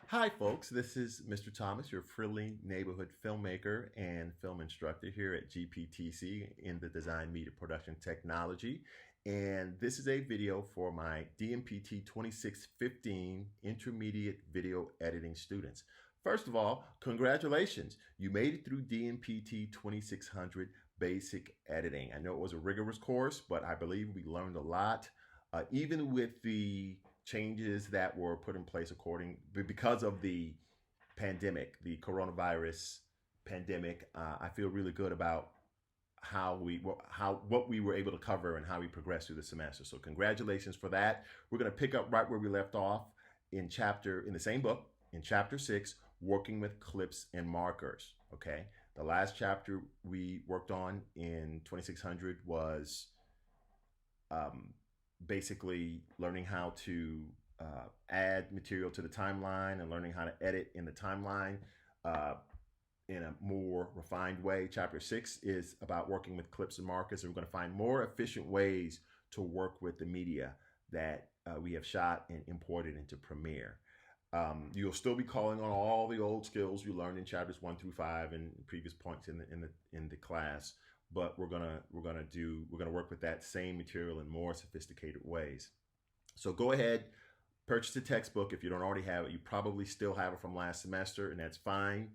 Hi, folks. This is Mr. Thomas, your friendly neighborhood filmmaker and film instructor here at GPTC in the Design Media Production Technology. And this is a video for my Dmpt 2615 Intermediate Video Editing students. First of all, congratulations. You made it through Dmpt 2600 Basic Editing. I know it was a rigorous course, but I believe we learned a lot. Even with the changes that were put in place because of the pandemic, the coronavirus pandemic, I feel really good about what we were able to cover and how we progressed through the semester. So congratulations for that. We're going to pick up right where we left off in the same book, in chapter 6, working with clips and markers. Okay, the last chapter we worked on in 2600 was basically learning how to add material to the timeline and learning how to edit in the timeline in a more refined way. Chapter 6 is about working with clips and markers, and we're going to find more efficient ways to work with the media that we have shot and imported into Premiere. You'll still be calling on all the old skills you learned in chapters 1 through 5 and previous points in the class, but we're gonna work with that same material in more sophisticated ways. So go ahead, purchase a textbook if you don't already have it. You probably still have it from last semester, and that's fine.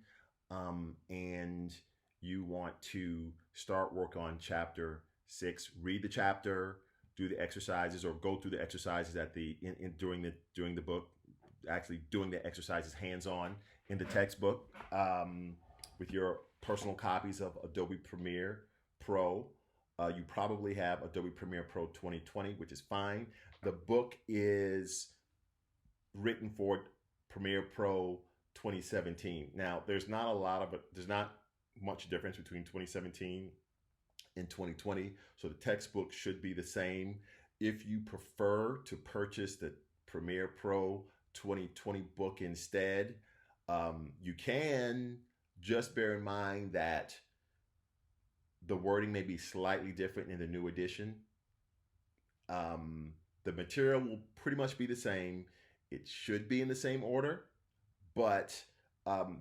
And you want to start work on chapter 6. Read the chapter, do the exercises, or go through the exercises during the book. Actually doing the exercises hands-on in the textbook with your personal copies of Adobe Premiere Pro. You probably have Adobe Premiere Pro 2020, which is fine. The book is written for Premiere Pro 2017. Now, there's not much difference between 2017 and 2020, so the textbook should be the same. If you prefer to purchase the Premiere Pro 2020 book instead, you can. Just bear in mind that the wording may be slightly different in the new edition. The material will pretty much be the same. It should be in the same order, but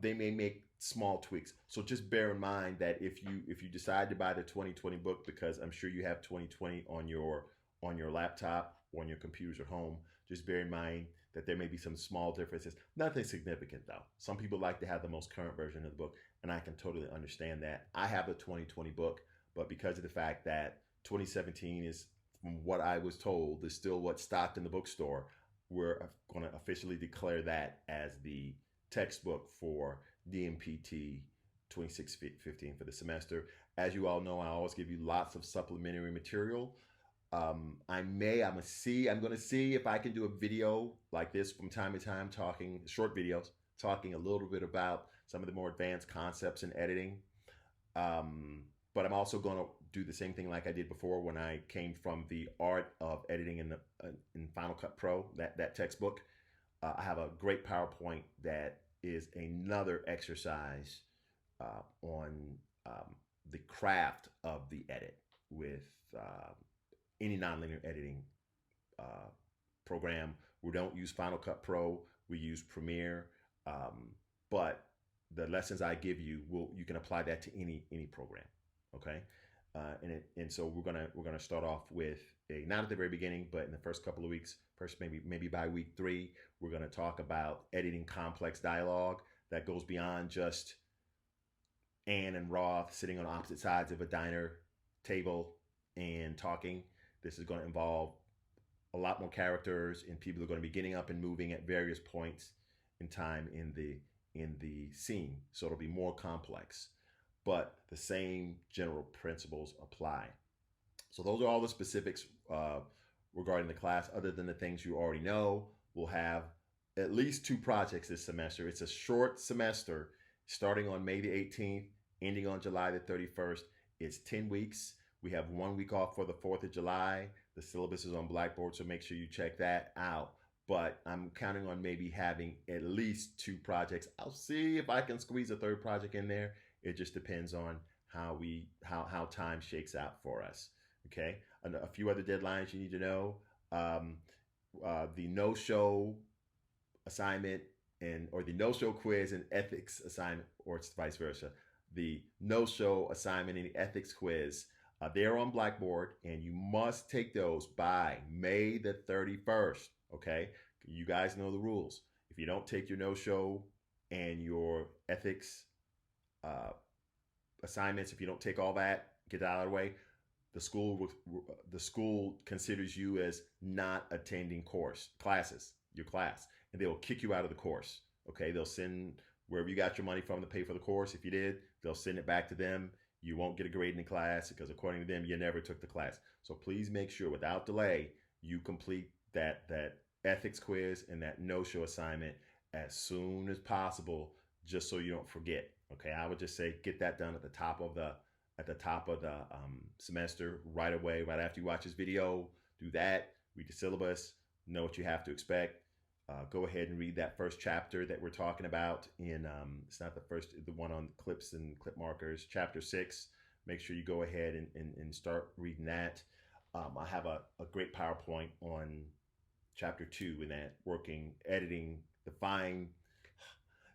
they may make small tweaks. So just bear in mind that if you decide to buy the 2020 book, because I'm sure you have 2020 on your laptop or on your computers at home, just bear in mind that there may be some small differences. Nothing significant though. Some people like to have the most current version of the book, and I can totally understand that. I have the 2020 book, but because of the fact that 2017 is, from what I was told, is still what's stocked in the bookstore, we're going to officially declare that as the textbook for Dmpt 2615 for the semester. As you all know, I always give you lots of supplementary material. I'm going to see if I can do a video like this from time to time, short videos, talking a little bit about some of the more advanced concepts in editing. But I'm also going to do the same thing like I did before when I came from the art of editing in Final Cut Pro, that textbook. I have a great PowerPoint that is another exercise on the craft of the edit with any nonlinear editing program. We don't use Final Cut Pro, we use Premiere, but the lessons I give you you can apply that to any program. Okay, and so we're gonna start off with not at the very beginning, but in the first couple of weeks, maybe by week 3, we're gonna talk about editing complex dialogue that goes beyond just Anne and Roth sitting on opposite sides of a diner table and talking. This is going to involve a lot more characters, and people are going to be getting up and moving at various points in time in the scene. So it'll be more complex, but the same general principles apply. So those are all the specifics regarding the class. Other than the things you already know, we'll have at least 2 projects this semester. It's a short semester, starting on May the 18th, ending on July the 31st. It's 10 weeks. We have 1 week off for the 4th of July. The syllabus is on Blackboard, so make sure you check that out. But I'm counting on maybe having at least 2 projects. I'll see if I can squeeze a 3rd project in there. It just depends on how time shakes out for us. Okay, and a few other deadlines you need to know. The no-show assignment and or the no-show quiz and ethics assignment, or it's vice versa. The no-show assignment and the ethics quiz, they're on Blackboard, and you must take those by May the 31st. Okay, you guys know the rules. If you don't take your no-show and your ethics uh, assignments, if you don't take all that, get that out of the way, the school considers you as not attending your class, and they will kick you out of the course. Okay, they'll send wherever you got your money from to pay for the course. If you did, they'll send it back to them. You won't get a grade in the class because according to them, you never took the class. So please make sure without delay you complete that ethics quiz and that no-show assignment as soon as possible, just so you don't forget. Okay, I would just say get that done at the top of the semester right away, right after you watch this video. Do that, read the syllabus, know what you have to expect. Go ahead and read that first chapter that we're talking about in, it's not the first, the one on clips and clip markers, chapter 6. Make sure you go ahead and start reading that. I have a great PowerPoint on chapter 2 in that, editing,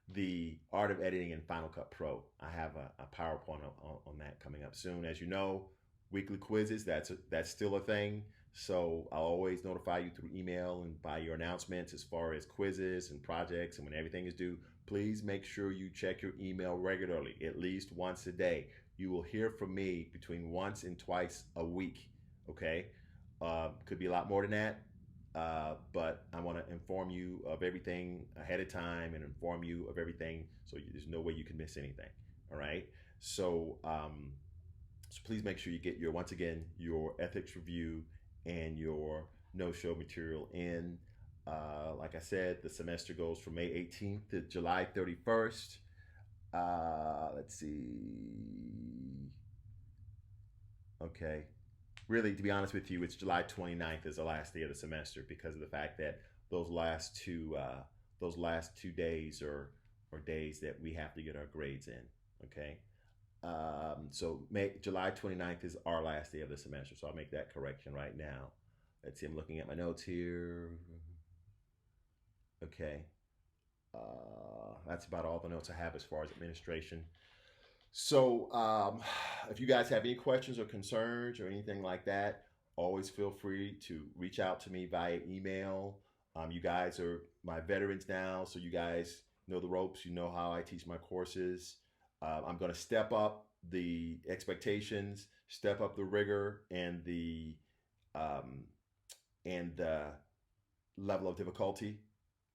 the art of editing in Final Cut Pro. I have a PowerPoint on that coming up soon. As you know, weekly quizzes, that's still a thing. So I'll always notify you through email and by your announcements as far as quizzes and projects and when everything is due. Please make sure you check your email regularly, at least once a day. You will hear from me between once and twice a week, okay? Could be a lot more than that, but I want to inform you of everything ahead of time and inform you of everything so there's no way you can miss anything, all right? So, so please make sure you get once again, your ethics review and your no-show material in. Like I said, the semester goes from May 18th to July 31st. Let's see. Okay. Really, to be honest with you, it's July 29th is the last day of the semester because of the fact that those last two days are days that we have to get our grades in. Okay. So July 29th is our last day of the semester. So I'll make that correction right now. Let's see, I'm looking at my notes here. Okay. That's about all the notes I have as far as administration. So if you guys have any questions or concerns or anything like that, always feel free to reach out to me via email. You guys are my veterans now, so you guys know the ropes. You know how I teach my courses. I'm going to step up the expectations, step up the rigor, and the level of difficulty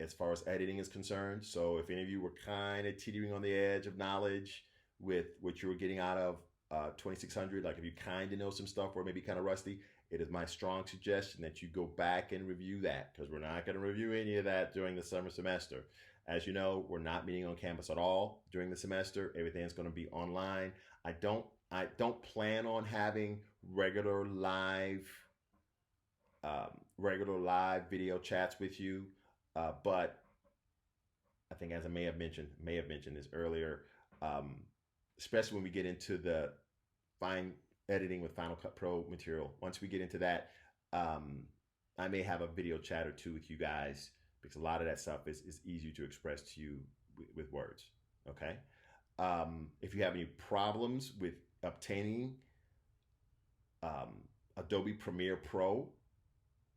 as far as editing is concerned. So if any of you were kind of teetering on the edge of knowledge with what you were getting out of 2600, like if you kind of know some stuff or maybe kind of rusty, it is my strong suggestion that you go back and review that, because we're not going to review any of that during the summer semester. As you know, we're not meeting on campus at all during the semester. Everything's going to be online. I don't plan on having regular live video chats with you, but I think, as I may have mentioned this earlier, especially when we get into the fine editing with Final Cut Pro material. Once we get into that, I may have a video chat or two with you guys, because a lot of that stuff is easier to express to you with words, okay? If you have any problems with obtaining Adobe Premiere Pro,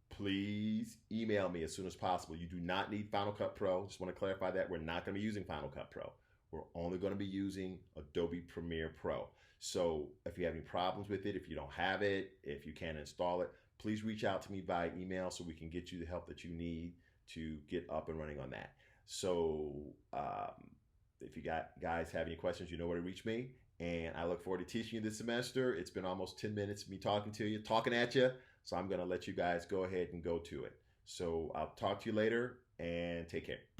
please email me as soon as possible. You do not need Final Cut Pro. Just want to clarify that we're not going to be using Final Cut Pro. We're only going to be using Adobe Premiere Pro. So if you have any problems with it, if you don't have it, if you can't install it, please reach out to me via email so we can get you the help that you need to get up and running on that. So if you guys have any questions, you know where to reach me. And I look forward to teaching you this semester. It's been almost 10 minutes of me talking at you. So I'm going to let you guys go ahead and go to it. So I'll talk to you later, and take care.